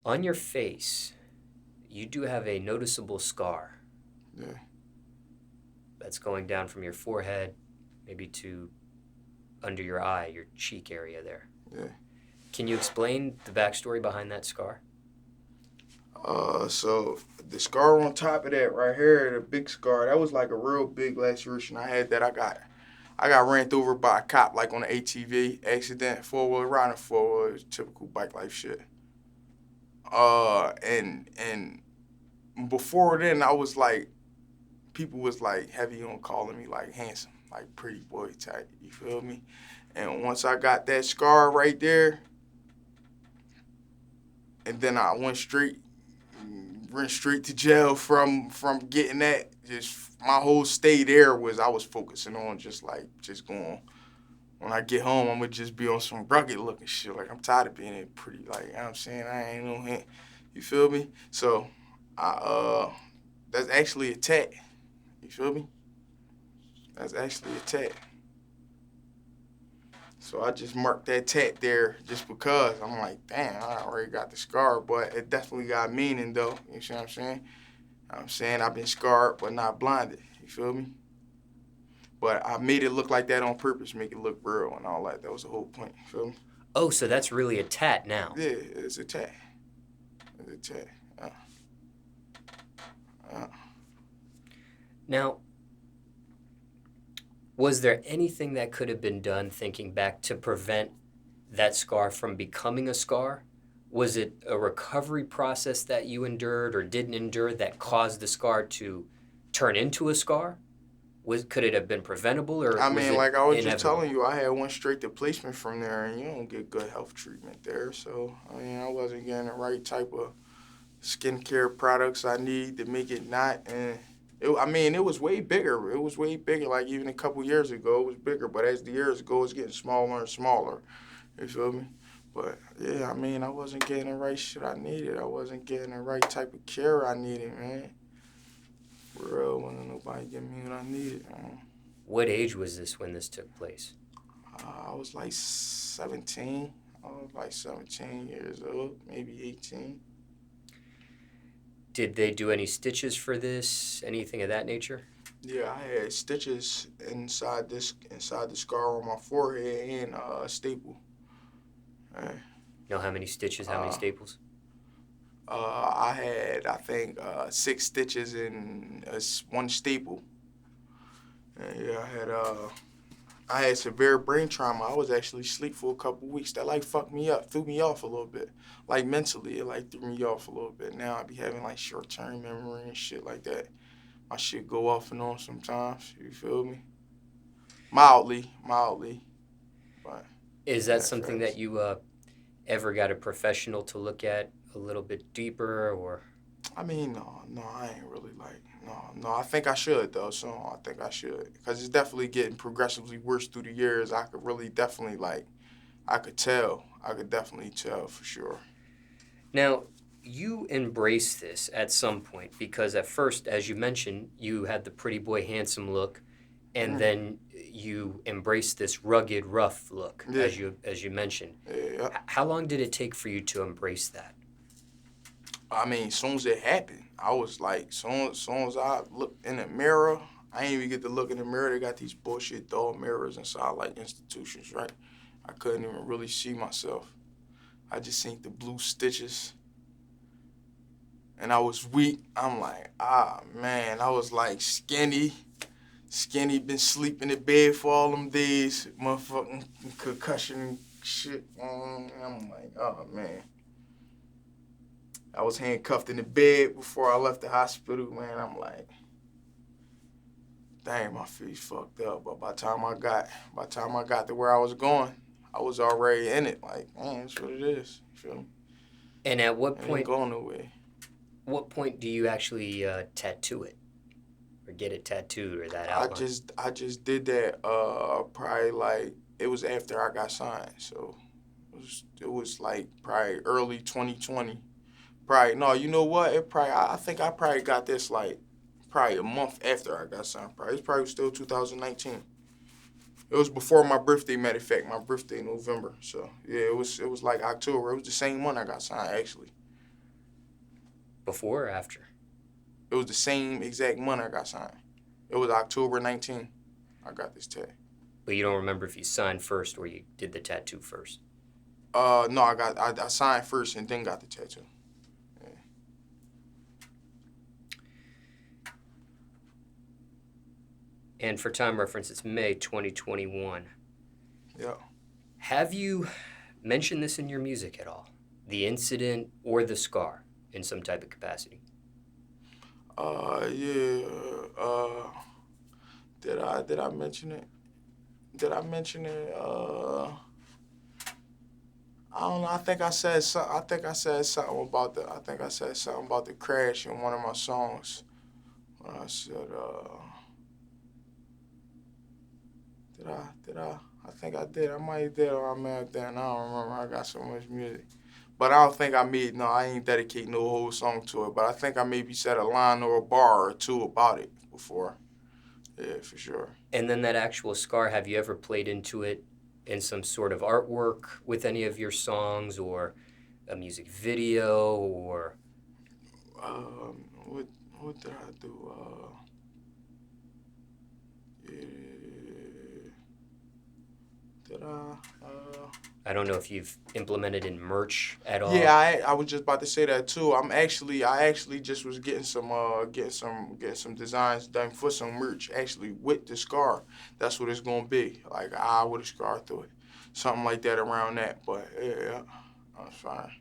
On your face, you do have a noticeable scar Yeah. that's going down from your forehead, maybe to under your eye, your cheek area there. Yeah. Can you explain the backstory behind that scar? So the scar on top of that right here, the big scar, that was like a real big laceration I had that I got ran over by a cop like on an ATV accident, four-wheel riding four-wheel, typical bike life shit. And before then I was like people was like heavy on calling me like handsome, like pretty boy type. You feel me? And once I got that scar right there, and then I went straight to jail from getting that. Just my whole stay there was I was focusing on just going. When I get home, I'm gonna just be on some rugged looking shit. Like I'm tired of being it pretty. Like you know what I'm saying, I ain't no hint. You feel me? So, I that's actually a tat. You feel me? That's actually a tat. So I just marked that tat there just because I'm like, damn, I already got the scar, but it definitely got meaning though. You see what I'm saying? I'm saying I've been scarred but not blinded. You feel me? But I made it look like that on purpose, make it look real and all that. That was the whole point. You feel me? Oh, so that's really a tat now. Yeah, it's a tat. It's a tat. Uh, uh. Now, was there anything that could have been done thinking back to prevent that scar from becoming a scar? Was it a recovery process that you endured or didn't endure that caused the scar to turn into a scar? Could it have been preventable or I was mean, it like I was just inevitable? telling you, I had one straight to placement from there, and you don't get good health treatment there. So, I mean, I wasn't getting the right type of skincare products I need to make it not. And I mean, it was way bigger. It was way bigger. Like even a couple years ago, it was bigger. But as the years go, it's getting smaller and smaller. You feel me? But yeah, I mean, I wasn't getting the right shit I needed. I wasn't getting the right type of care I needed, man. For real, wasn't nobody giving me what I needed, man. What age was this when this took place? I was like 17. I was like 17 years old, maybe 18. Did they do any stitches for this? Anything of that nature? Yeah, I had stitches inside the scar on my forehead and a staple. Uh, Know how many stitches, how many uh, staples? I had I think 6 stitches and one staple. And yeah, I had severe brain trauma. I was actually asleep for a couple weeks. That like fucked me up, threw me off a little bit. Like mentally, it like threw me off a little bit. Now I be having like short term memory and shit like that. My shit go off and on sometimes. You feel me? Mildly, but Is not that that something that fast. you ever got a professional to look at a little bit deeper or I mean, no, I ain't really like, no. I think I should though. So I think I should, cause it's definitely getting progressively worse through the years. I could really definitely like, I could tell. I could definitely tell for sure. now you embrace this at some point because at first, as you mentioned, you had the pretty boy handsome look and Mm, then you embraced this rugged rough look yeah, as you mentioned. yeah. How long did it take for you to embrace that? I mean, as soon as it happened, I was like, soon as I looked in the mirror, I ain't even get to look in the mirror. They got these bullshit doll mirrors inside like institutions, right? I couldn't even really see myself. I just seen the blue stitches, and I was weak. I'm like, man, I was like skinny, been sleeping in bed for all them days, motherfucking concussion and shit. I'm like, oh man. I was handcuffed in the bed before I left the hospital, man. I'm like, dang, my feet fucked up. But by the time I got to where I was going, I was already in it. Like, man, that's what it is. You feel me? And at It ain't going nowhere. what point do you actually tattoo it or get it tattooed or that I outline? just I just did that probably like it was after I got signed. So it was like probably early 2020. Probably no, you know what? It probably I think I probably got this like probably a month after I got signed. Probably it's probably still 2019. It was before my birthday. Matter of fact, my birthday November. So yeah, it was like October. It was the same month I got signed actually. Before or after? It was the same exact month I got signed. It was October 19th. I got this tattoo. But you don't remember if you signed first or you did the tattoo first? No, I signed first and then got the tattoo. Yeah. And for time reference, it's May 2021. Yeah. Have you mentioned this in your music at all? The incident or the scar in some type of capacity? Yeah. Did I mention it? Did I mention it? I don't know. I think I said something. I think I said something about the crash in one of my songs. When I said, did I? I think I did. I might have did or I may have done. I don't remember. I got so much music. But I don't think I ain't dedicate no whole song to it. But I think I maybe said a line or a bar or two about it before. Yeah, for sure. And then that actual scar, have you ever played into it in some sort of artwork with any of your songs or a music video or? What did I do? Yeah. Did I? I don't know if you've implemented in merch at all. Yeah, I was just about to say that too. I actually just was getting some designs done for some merch actually with the scar. That's what it's gonna be, like an eye with a scar through it, something like that around that. But yeah, that's fine.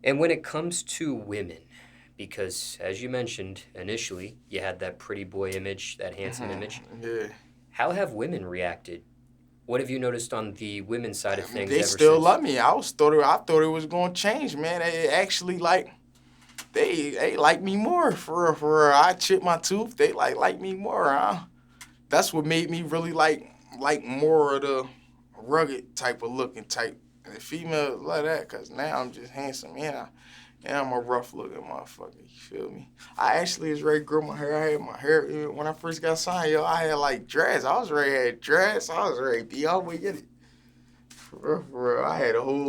And when it comes to women, because as you mentioned initially, you had that pretty boy image, that handsome image. Yeah. How have women reacted? What have you noticed on the women's side of things? They ever still since? love me. I thought it was gonna change, man. They actually they like me more for real, for real. I chip my tooth. They like me more, huh? That's what made me really like more of the rugged type of looking type. And the females love that, cause now I'm just handsome and I'm a rough looking motherfucker. You feel me? I actually was ready to grow my hair. I had my hair when I first got signed, yo. I had like dreads. I was ready to have dreads. I was ready to be all the way in it. For real. I had a whole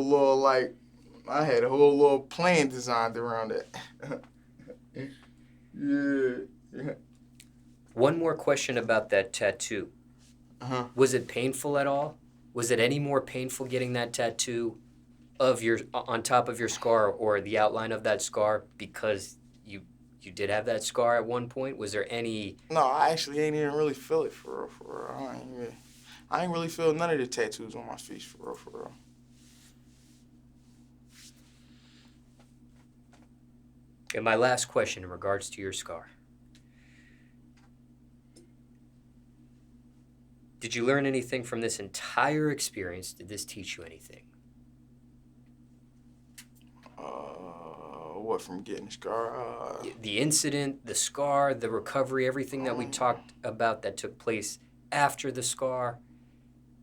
little plan designed around that. Yeah. One more question about that tattoo. Uh-huh. Was it painful at all? Was it any more painful getting that tattoo on top of your scar or the outline of that scar because you did have that scar at one point? Was there any? No, I actually ain't even really feel it for real. I ain't really feel none of the tattoos on my face for real. And my last question in regards to your scar. Did you learn anything from this entire experience? Did this teach you anything? What, from getting a scar? The incident, the scar, the recovery, everything that we talked about that took place after the scar,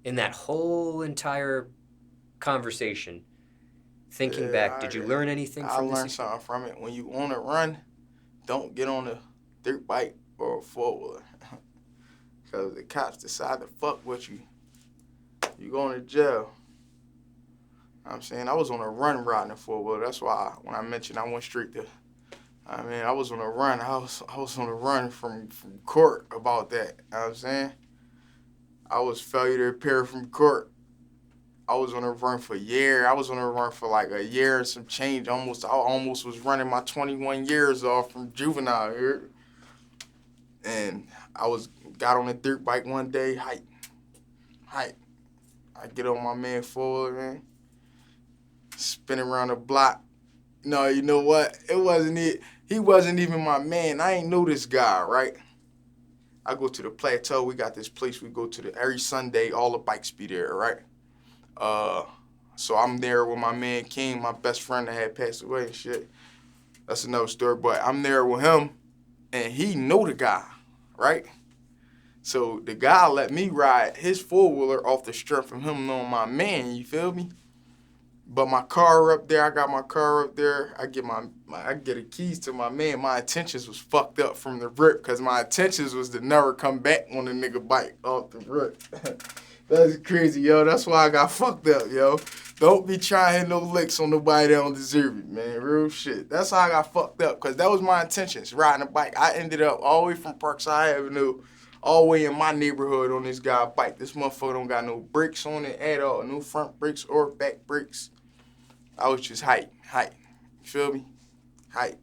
in that whole entire conversation, thinking back, did you learn anything from this? I learned something from it. When you on a run, don't get on a dirt bike or a four-wheeler. Because if the cops decide to fuck with you, you going to jail. I'm saying I was on a run riding a four-wheeler. That's why when I mentioned I went straight to, I was on a run. I was on a run from court about that. You know what I'm saying? I was failure to appear from court. I was on a run for a year. I was on a run for like a year and some change. I almost was running my 21 years off from juvenile here. And got on a dirt bike one day, hype. I get on my man forward, man. Spin around the block. No, you know what? He wasn't even my man. I ain't know this guy, right? I go to the plateau. We got this place we go to every Sunday. All the bikes be there, right? So I'm there with my man King, my best friend that had passed away and shit. That's another story. But I'm there with him, and he know the guy, right? So the guy let me ride his four-wheeler off the strength of him knowing my man, you feel me? But my car up there, I got my car up there. I get the keys to my man. My intentions was fucked up from the rip because my intentions was to never come back on the nigga bike off the rip. That's crazy, yo. That's why I got fucked up, yo. Don't be trying to hit no licks on nobody that don't deserve it, man. Real shit. That's how I got fucked up, because that was my intentions, riding a bike. I ended up all the way from Parkside Avenue, all the way in my neighborhood on this guy's bike. This motherfucker don't got no brakes on it at all. No front brakes or back brakes. I was just hype. You feel me? Hype.